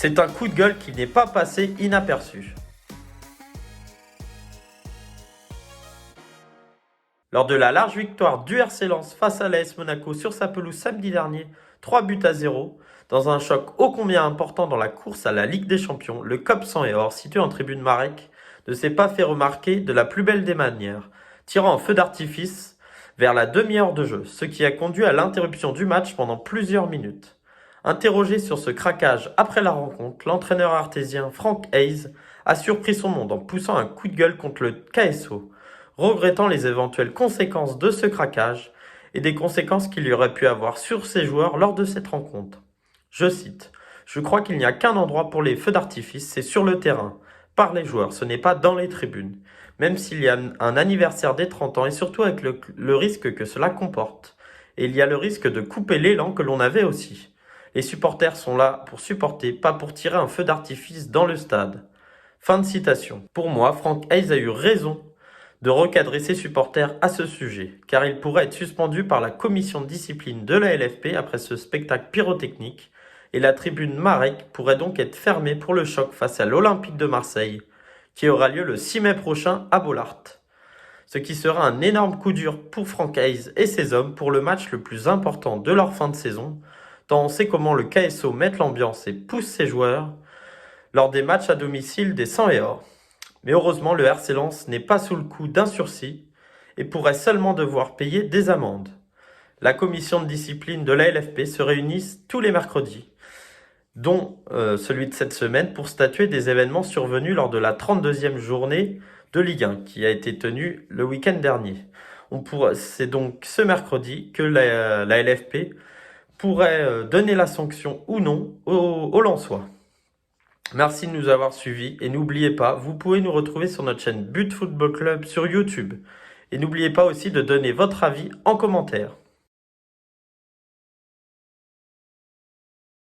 C'est un coup de gueule qui n'est pas passé inaperçu. Lors de la large victoire du RC Lens face à l'AS Monaco sur sa pelouse samedi dernier, 3-0, dans un choc ô combien important dans la course à la Ligue des Champions, le COP 100 et or, situé en tribune Marek, ne s'est pas fait remarquer de la plus belle des manières, tirant en feu d'artifice vers la demi-heure de jeu, ce qui a conduit à l'interruption du match pendant plusieurs minutes. Interrogé sur ce craquage après la rencontre, l'entraîneur artésien Frank Hayes a surpris son monde en poussant un coup de gueule contre le KSO, regrettant les éventuelles conséquences de ce craquage et des conséquences qu'il y aurait pu avoir sur ses joueurs lors de cette rencontre. Je cite : « Je crois qu'il n'y a qu'un endroit pour les feux d'artifice, c'est sur le terrain, par les joueurs, ce n'est pas dans les tribunes, même s'il y a un anniversaire des 30 ans et surtout avec le risque que cela comporte. Et il y a le risque de couper l'élan que l'on avait aussi. Les supporters sont là pour supporter, pas pour tirer un feu d'artifice dans le stade. » Fin de citation. Pour moi, Frank Hayes a eu raison de recadrer ses supporters à ce sujet, car il pourrait être suspendu par la commission de discipline de la LFP après ce spectacle pyrotechnique, et la tribune Marek pourrait donc être fermée pour le choc face à l'Olympique de Marseille, qui aura lieu le 6 mai prochain à Bollaert. Ce qui sera un énorme coup dur pour Frank Hayes et ses hommes pour le match le plus important de leur fin de saison, tant on sait comment le KSO met l'ambiance et pousse ses joueurs lors des matchs à domicile des 100 et or. Mais heureusement, le RC Lens n'est pas sous le coup d'un sursis et pourrait seulement devoir payer des amendes. La commission de discipline de la LFP se réunit tous les mercredis, dont celui de cette semaine, pour statuer des événements survenus lors de la 32e journée de Ligue 1, qui a été tenue le week-end dernier. C'est donc ce mercredi que la LFP pourrait donner la sanction ou non aux Lensois. Merci de nous avoir suivis et n'oubliez pas, vous pouvez nous retrouver sur notre chaîne But Football Club sur YouTube. Et n'oubliez pas aussi de donner votre avis en commentaire.